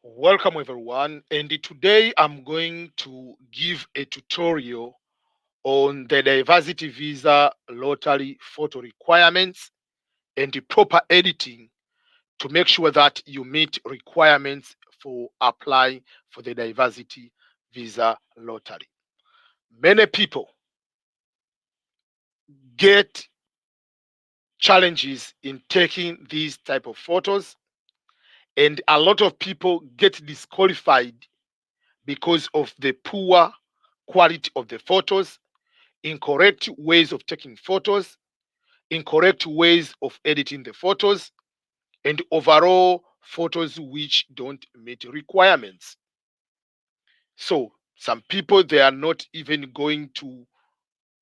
Welcome everyone, and today I'm going to give a tutorial on the diversity visa lottery photo requirements and the proper editing to make sure that you meet requirements for applying for the diversity visa lottery. Many people get challenges in taking these type of photos, and a lot of people get disqualified because of the poor quality of the photos, incorrect ways of taking photos, incorrect ways of editing the photos, and overall photos which don't meet requirements. So some people, they are not even going to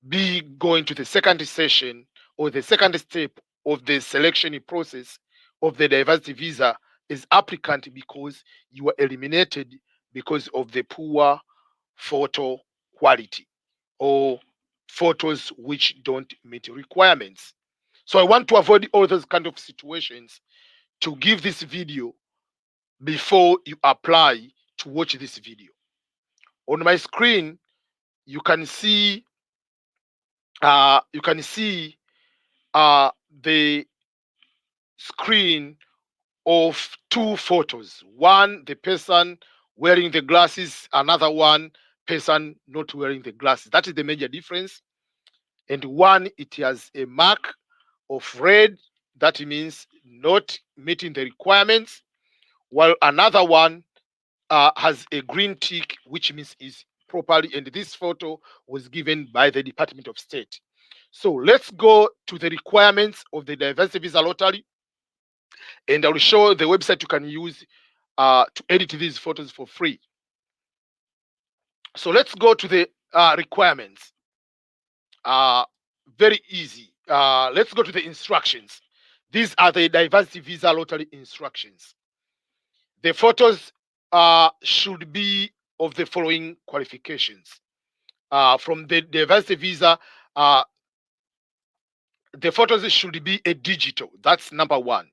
be going to the second session or the second step of the selection process of the diversity visa as applicant because you were eliminated because of the poor photo quality or photos which don't meet requirements. So I want to avoid all those kind of situations to give this video before you apply to watch this video. On my screen, you can see uh, you can see the screen of two photos. One, the person wearing the glasses, another one, person not wearing the glasses. That is the major difference. And one, it has a mark of red, that means not meeting the requirements, while another one has a green tick, which means is properly. And this photo was given by the Department of State. So let's go to the requirements of the diversity visa lottery, and I will show the website you can use to edit these photos for free. So let's go to the requirements. Uh, Very easy. Let's go to the instructions. These are the diversity visa lottery instructions. The photos should be of the following qualifications. From the diversity visa, uh, the photos should be a digital. That's number one.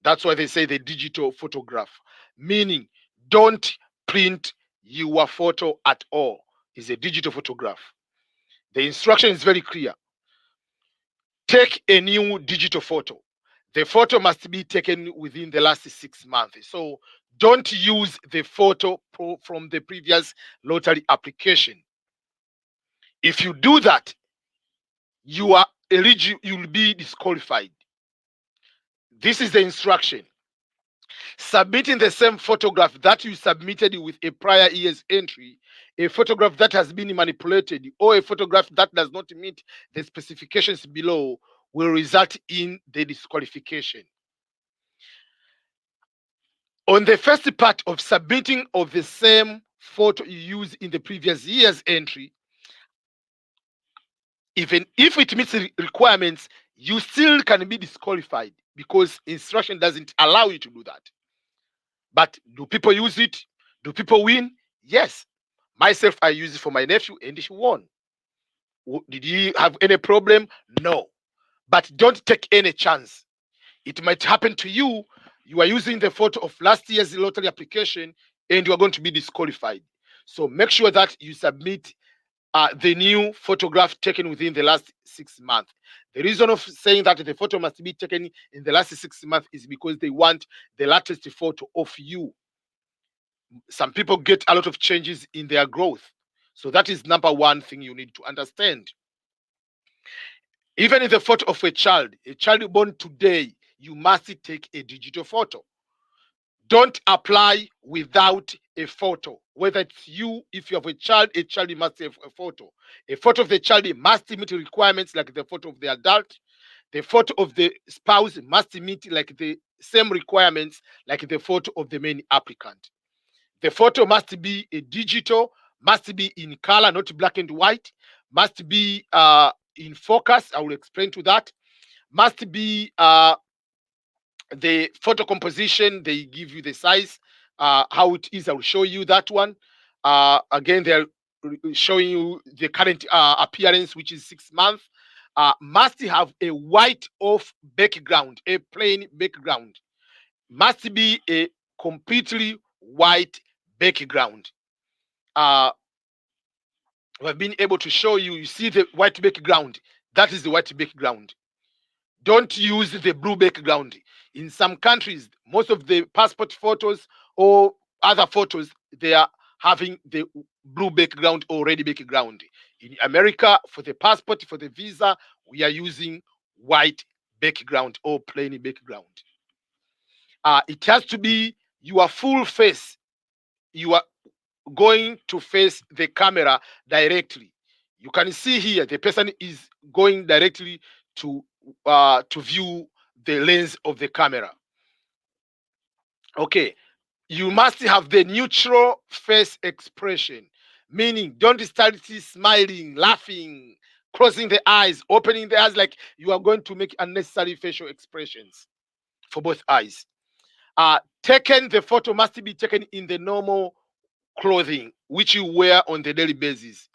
That's why they say the digital photograph, meaning don't print your photo at all. It's a digital photograph. The instruction is very clear. Take a new digital photo. The photo must be taken within the last 6 months. So don't use the photo from the previous lottery application. If you do that, you are eligible, you'll be disqualified. This is the instruction. Submitting the same photograph that you submitted with a prior year's entry, a photograph that has been manipulated, or a photograph that does not meet the specifications below will result in the disqualification. On the first part of submitting of the same photo you used in the previous year's entry, even if it meets the requirements, you still can be disqualified because instruction doesn't allow you to do that. But do people use it? Do people win? Yes. Myself, I use it for my nephew and he won. Did he have any problem? No. But don't take any chance. It might happen to you. You are using the photo of last year's lottery application and you are going to be disqualified. So make sure that you submit the new photograph taken within the last 6 months. The reason of saying that the photo must be taken in the last 6 months is because they want the latest photo of you. Some people get a lot of changes in their growth. So that is number one thing you need to understand. Even in the photo of a child born today, you must take a digital photo. Don't apply without a photo. Whether it's you, if you have a child must have a photo. A photo of the child must meet requirements like the photo of the adult. The photo of the spouse must meet like the same requirements like the photo of the main applicant. The photo must be a digital, must be in color, not black and white, must be in focus. I will explain to that. Must be the photo composition. They give you the size, how it is. I will show you that one. Again, they're showing you the current appearance, which is 6 months. Must have a white off background, a plain background. Must be a completely white background. We've been able to show you. You see the white background. That is the white background. Don't use the blue background. In some countries, most of the passport photos or other photos, they are having the blue background or red background. In America, for the passport, for the visa, we are using white background or plain background. It has to be your full face. You are going to face the camera directly. You can see here the person is going directly to view the lens of the camera. Okay, you must have the neutral face expression, meaning don't start smiling, laughing, closing the eyes, opening the eyes like you are going to make unnecessary facial expressions for both eyes. The photo must be taken in the normal clothing which you wear on the daily basis.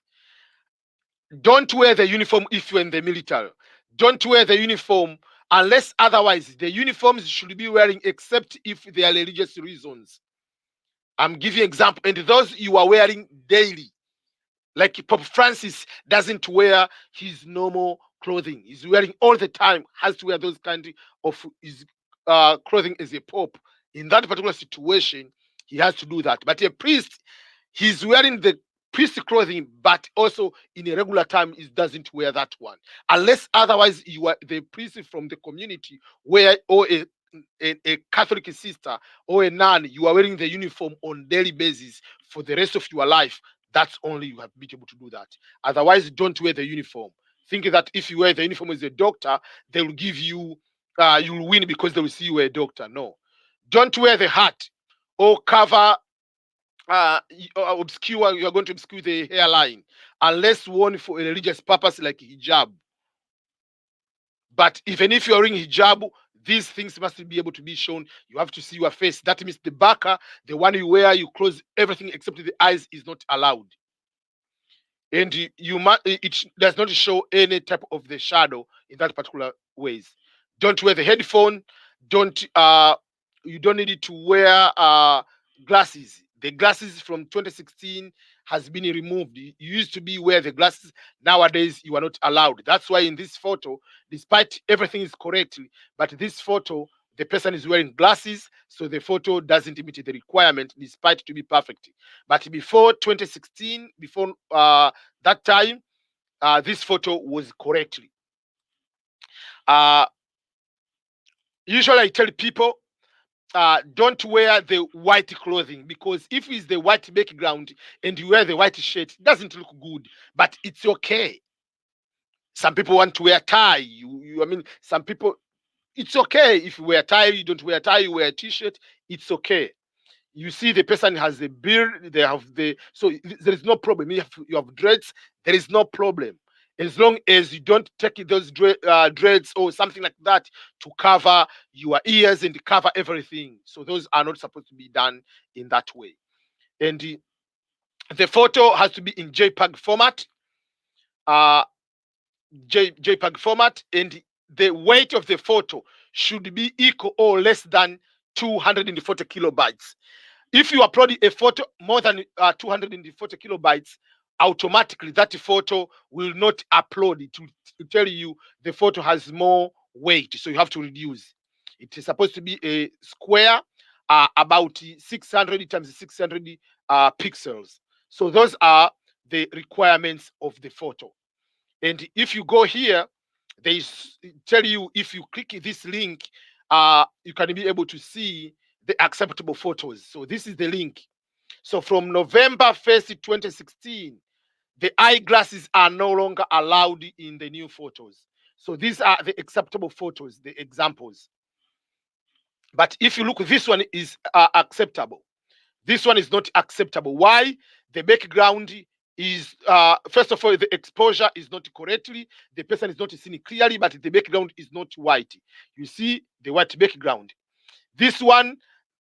Don't wear the uniform if you're in the military. Don't wear the uniform unless otherwise. The uniforms should be wearing except if there are religious reasons. I'm giving you example, and those you are wearing daily. Like Pope Francis doesn't wear his normal clothing. He's wearing all the time, has to wear those kind of his clothing as a pope. In that particular situation, he has to do that. But a priest, he's wearing the priest clothing, but also in a regular time, he doesn't wear that one. Unless otherwise you are the priest from the community where or a Catholic sister or a nun, you are wearing the uniform on daily basis for the rest of your life. That's only you have been able to do that. Otherwise, don't wear the uniform. Think that if you wear the uniform as a doctor, they will give you, you'll win because they will see you a doctor. No. Don't wear the hat or cover, obscure, you're going to obscure the hairline unless worn for a religious purpose like hijab. But even if you're wearing hijab, these things must be able to be shown. You have to see your face. That means the burqa, the one you wear, you close everything except the eyes, is not allowed. And it does not show any type of the shadow in that particular ways. Don't wear the headphone. You don't need to wear glasses. The glasses from 2016 has been removed. You used to be wear the glasses. Nowadays, you are not allowed. That's why in this photo, despite everything is correctly, but this photo, the person is wearing glasses, so the photo doesn't meet the requirement despite to be perfect. But before 2016, before that time, this photo was correctly. Usually I tell people, don't wear the white clothing, because if it's the white background and you wear the white shirt, it doesn't look good, but it's okay. Some people want to wear tie. I mean, some people, it's okay if you wear tie. You don't wear tie, you wear a t-shirt, it's okay. You see the person has a beard, they have there is no problem. You have dreads, there is no problem, as long as you don't take those dreads or something like that to cover your ears and cover everything. So those are not supposed to be done in that way. And the photo has to be in JPEG format, JPEG format, and the weight of the photo should be equal or less than 240 kilobytes. If you upload a photo more than 240 kilobytes, automatically that photo will not upload. It will tell you the photo has more weight, so you have to reduce. It is supposed to be a square, about 600 times 600 pixels. So those are the requirements of the photo. And if you go here, they tell you, if you click this link, you can be able to see the acceptable photos. So this is the link. So from November 1st, 2016, the eyeglasses are no longer allowed in the new photos. So these are the acceptable photos, the examples. But if you look, this one is acceptable. This one is not acceptable. Why? The background is, first of all, the exposure is not correctly. The person is not seen clearly, but the background is not white. You see the white background. This one,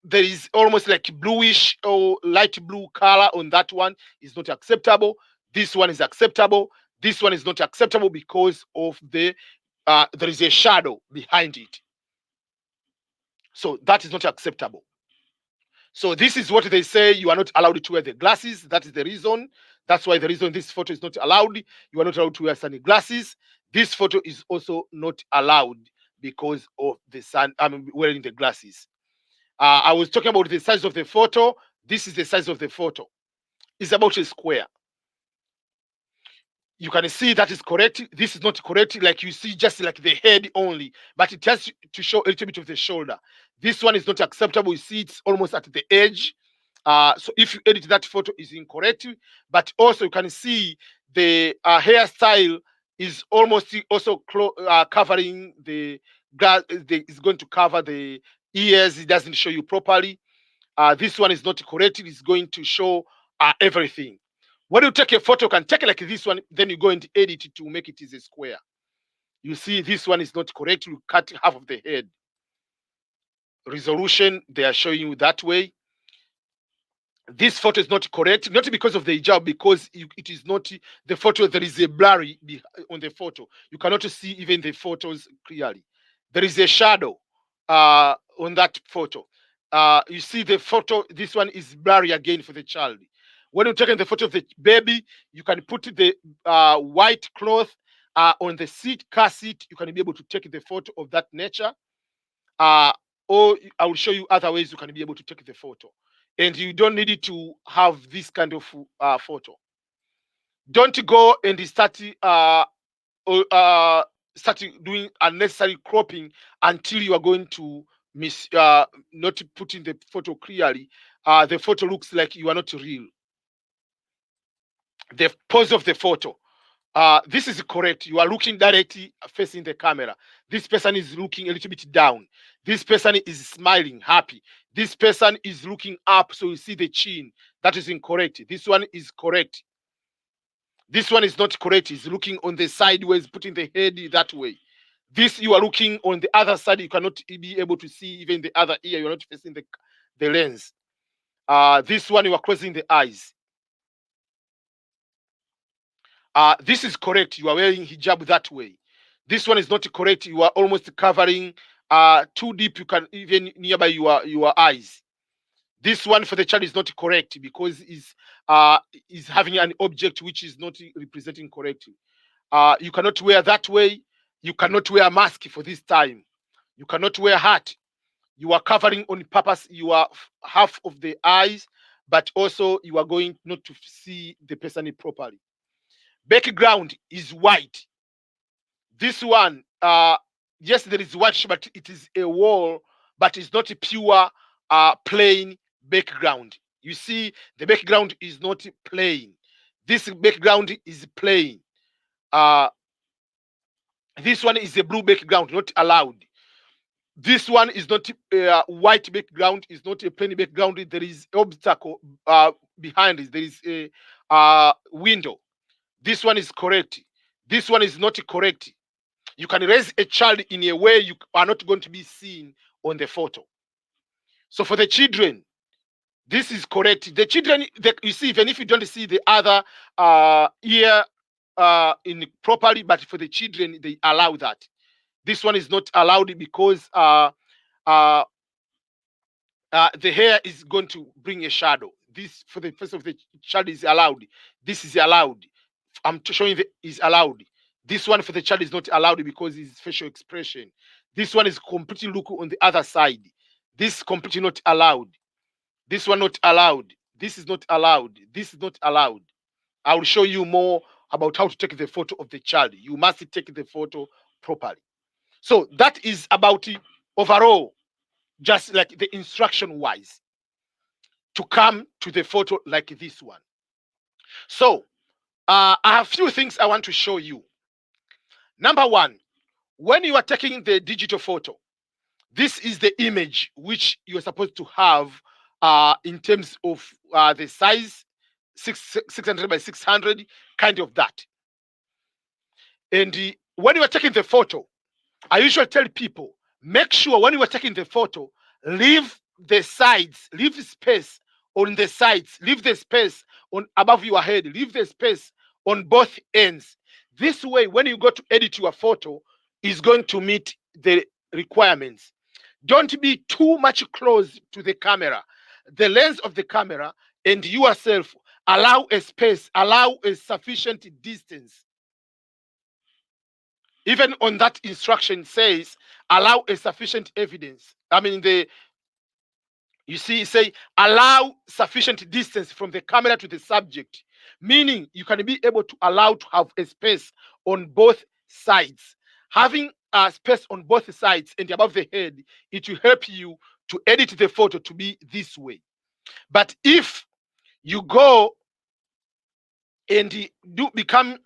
there is almost like bluish or light blue color on that one, is not acceptable. This one is acceptable. This one is not acceptable because of there is a shadow behind it. So that is not acceptable. So this is what they say: you are not allowed to wear the glasses. That is the reason. That's why the reason this photo is not allowed. You are not allowed to wear sunglasses. This photo is also not allowed because of the sun. I'm wearing the glasses. I was talking about the size of the photo. This is the size of the photo. It's about a square. You can see that is correct. This is not correct. Like you see just like the head only, but it has to show a little bit of the shoulder. This one is not acceptable. You see it's almost at the edge. So if you edit that photo is incorrect, but also you can see the hairstyle is almost also covering the glass. Is going to cover the ears. It doesn't show you properly. This one is not correct. It is going to show everything. When you take a photo, you can take it like this one, then you go and edit it to make it as a square. You see, this one is not correct. You cut half of the head. Resolution, they are showing you that way. This photo is not correct, not because of the hijab, because it is not the photo. There is a blurry on the photo. You cannot see even the photos clearly. There is a shadow on that photo. You see the photo, this one is blurry again for the child. When you're taking the photo of the baby, you can put the white cloth on the car seat. You can be able to take the photo of that nature. Or I will show you other ways you can be able to take the photo. And you don't need it to have this kind of photo. Don't go and start doing unnecessary cropping until you are going to not putting the photo clearly. The photo looks like you are not real. The pose of the photo. This is correct. You are looking directly facing the camera. This person is looking a little bit down. This person is smiling, happy. This person is looking up, so you see the chin. That is incorrect. This one is correct. This one is not correct. He's looking on the sideways, putting the head that way. This, you are looking on the other side. You cannot be able to see even the other ear. You are not facing the lens. This one, you are closing the eyes. This is correct. You are wearing hijab that way. This one is not correct. You are almost covering too deep. You can even nearby your eyes. This one for the child is not correct because is having an object which is not representing correctly. You cannot wear that way. You cannot wear a mask for this time. You cannot wear a hat. You are covering on purpose. You are half of the eyes, but also you are going not to see the person properly. Background is white. This one, yes, there is white, but it is a wall, but it's not a pure plain background. You see, the background is not plain. This background is plain. This one is a blue background, not allowed. This one is not a white background, is not a plain background. There is obstacle behind it. There is a window. This one is correct. This one is not correct. You can raise a child in a way you are not going to be seen on the photo. So for the children, this is correct. The children, you see, even if you don't see the other ear in properly, but for the children, they allow that. This one is not allowed because the hair is going to bring a shadow. This for the face of the child is allowed. This is allowed. I'm showing is allowed. This one for the child is not allowed because it's facial expression. This one is completely look on the other side. This is completely not allowed. This one not allowed. This is not allowed. This is not allowed. I will show you more about how to take the photo of the child. You must take the photo properly. So that is about it overall, just like the instruction wise, to come to the photo like this one. So I have a few things I want to show you. Number one, when you are taking the digital photo, this is the image which you are supposed to have in terms of the size, 600 by 600, kind of that. And when you are taking the photo, I usually tell people, make sure when you are taking the photo, leave the sides, leave the space on the sides, leave the space on above your head, leave the space on both ends. This way, when you go to edit your photo, is going to meet the requirements. Don't be too much close to the camera. the lens of the camera and yourself allow a space, allow a sufficient distance. Even on that instruction says allow a sufficient evidence. I mean, you see, say allow sufficient distance from the camera to the subject, meaning you can be able to allow to have a space on both sides. Having a space on both sides and above the head, it will help you to edit the photo to be this way. But if you go and do become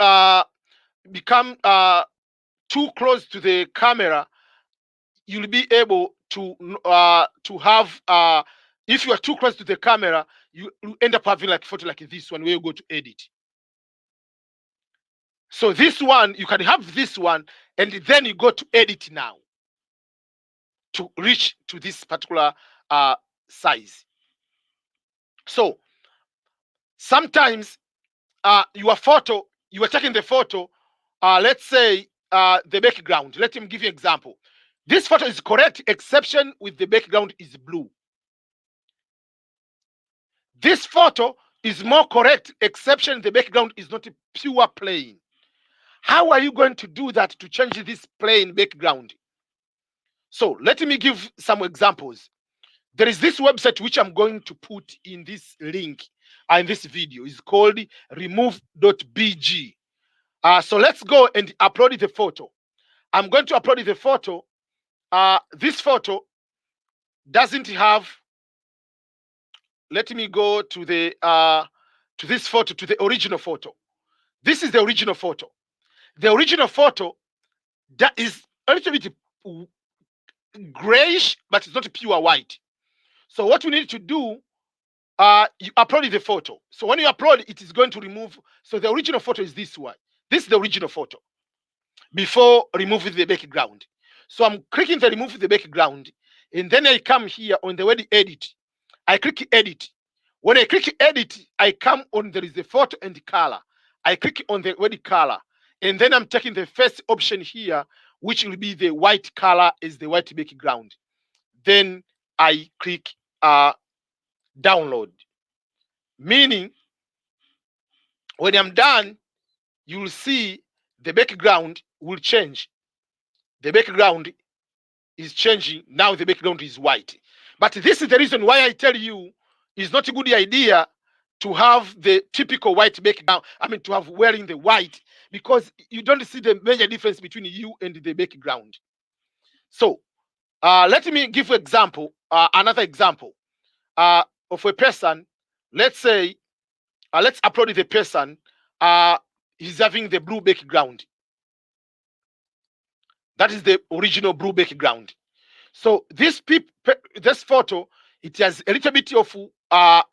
too close to the camera, you'll be able to have if you are too close to the camera, you end up having like photo like this one where you go to edit. So this one, you can have this one and then you go to edit now to reach to this particular size. So sometimes your photo, you are taking the photo, let's say the background. Let him give you an example. This photo is correct, exception with the background is blue. This photo is more correct, exception the background is not pure plain. How are you going to do that to change this plain background? So let me give some examples. There is this website which I'm going to put in this link in this video. It's called Remove.bg. So let's go and upload the photo. I'm going to upload the photo. This photo doesn't have. Let me go to the to this photo, to the original photo. This is the original photo. The original photo that is a little bit grayish, but it's not pure white. So what we need to do, you upload the photo. So when you upload, it is going to remove. So the original photo is this one. This is the original photo before removing the background. So I'm clicking the remove the background, and then I come here on the word edit. I click edit. When I click edit, I come on there is the photo and color. I click on the word color, and then I'm taking the first option here, which will be the white color is the white background. Then I click download. Meaning, when I'm done, you will see the background will change. The background is changing. Now the background is white. But this is the reason why I tell you it's not a good idea to have the typical white background. I mean, to have wearing the white, because you don't see the major difference between you and the background. So let me give an example, another example of a person. Let's say, let's upload the person. He's having the blue background. That is the original blue background. So this photo, it has a little bit of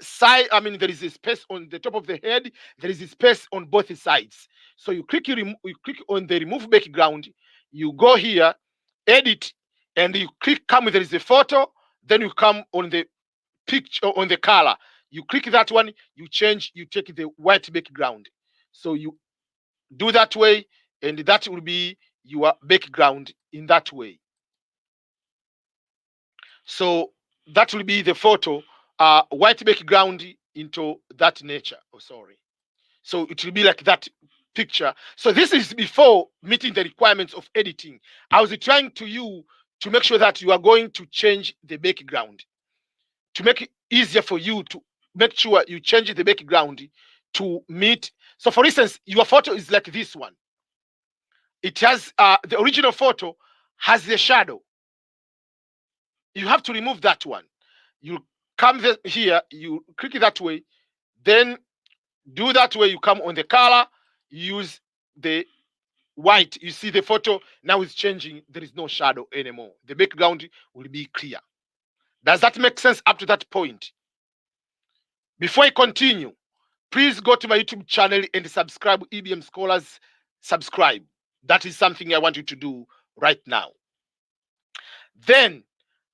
side. I mean, there is a space on the top of the head. There is a space on both sides. So you click on the remove background. You go here, edit, and you click come. There is a photo. Then you come on the picture on the color. You click that one. You change. You take the white background. So you do that way, and that will be your background in that way. So that will be the photo, white background into that nature. Oh, sorry. So it will be like that picture. So this is before meeting the requirements of editing. I was trying to make sure that you are going to change the background to make it easier for you to make sure you change the background to meet. So for instance, your photo is like this one. It has the original photo has the shadow. You have to remove that one. You come here, you click it that way, then do that way. You come on the color, use the white. You see the photo now is changing. There is no shadow anymore. The background will be clear. Does that make sense up to that point? Before I continue, please go to my YouTube channel and subscribe. EBM Scholars, subscribe. That is something I want you to do right now. Then,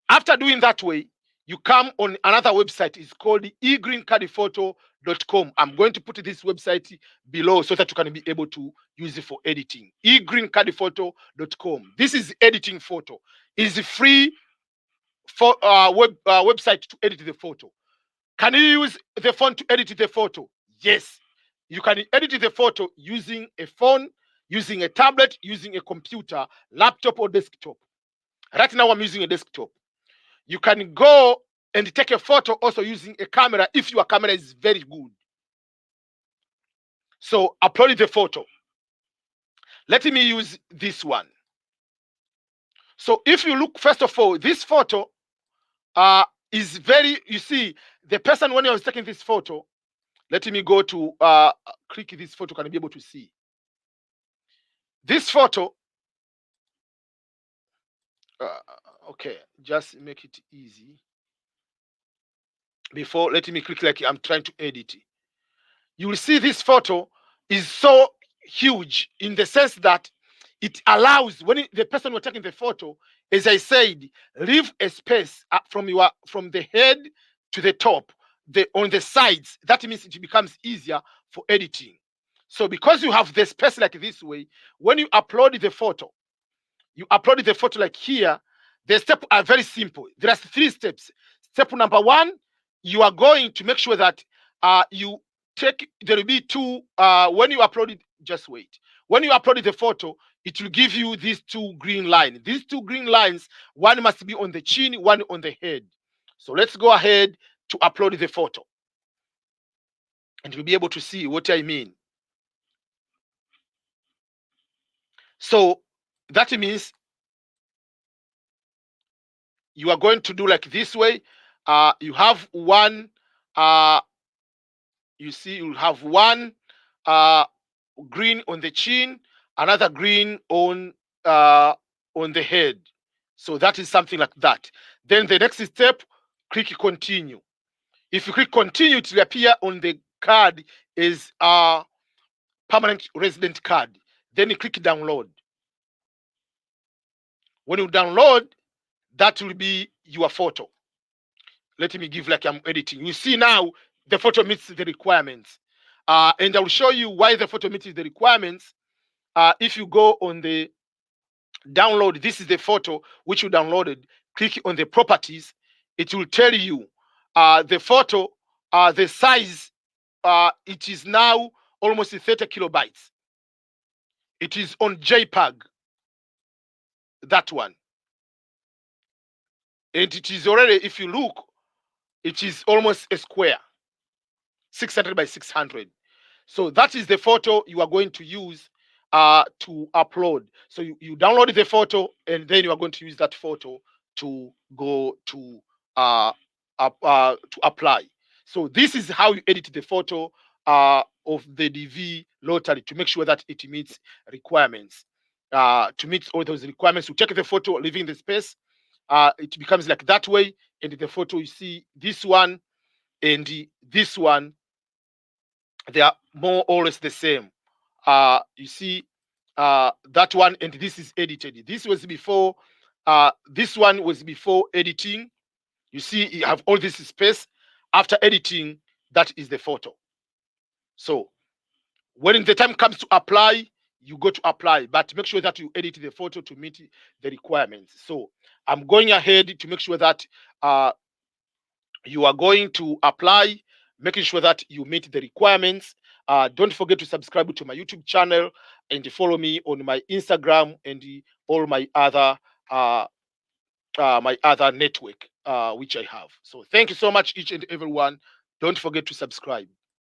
after doing that way, you come on another website. It's called egreencardphoto.com. I'm going to put this website below so that you can be able to use it for editing. egreencardphoto.com. This is editing photo. It's a free website to edit the photo. Can you use the phone to edit the photo? Yes. You can edit the photo using a phone, using a tablet, using a computer, laptop or desktop. Right now I'm using a desktop. You can go and take a photo also using a camera if your camera is very good. So upload the photo. Let me use this one. So if you look, first of all, this photo is very, you see, the person when I was taking this photo, let me go to click this photo, can be able to see. This photo, okay, just make it easy. Before, let me click like I'm trying to edit. You will see this photo is so huge in the sense that it allows the person who are taking the photo, as I said, leave a space from the head to the top, on the sides. That means it becomes easier for editing. So because you have the space like this way, when you upload the photo, like here. The steps are very simple. There are 3 steps. Step number 1, you are going to make sure that you take, there will be 2, when you upload it, just wait. When you upload the photo, it will give you these 2 green lines. These 2 green lines, one must be on the chin, one on the head. So let's go ahead to upload the photo. And you'll be able to see what I mean. So that means you are going to do like this way. You have one, you see, you have one green on the chin, another green on the head. So that is something like that. Then the next step, click continue. If you click continue, it will appear on the card is a permanent resident card. Then you click download. When you download, that will be your photo. Let me give like I'm editing. You see now the photo meets the requirements. And I will show you why the photo meets the requirements. If you go on the download, this is the photo which you downloaded. Click on the properties. It will tell you the photo, the size. It is now almost 30 kilobytes. It is on JPEG. That one. And it is already, if you look, it is almost a square, 600 by 600. So that is the photo you are going to use to upload. So you download the photo, and then you are going to use that photo to go to apply. So this is how you edit the photo of the DV lottery to make sure that it meets requirements. To meet all those requirements, you take the photo, leaving the space. It becomes like that way, and the photo you see this one and this one, they are more or less the same. You see that one, and this is edited. This was before. This one was before editing. You see, you have all this space. After editing, that is the photo. So when the time comes to apply, you go to apply, but make sure that you edit the photo to meet the requirements. So I'm going ahead to make sure that you are going to apply, making sure that you meet the requirements. Don't forget to subscribe to my YouTube channel and follow me on my Instagram and all my other network which I have. So thank you so much, each and everyone. Don't forget to subscribe.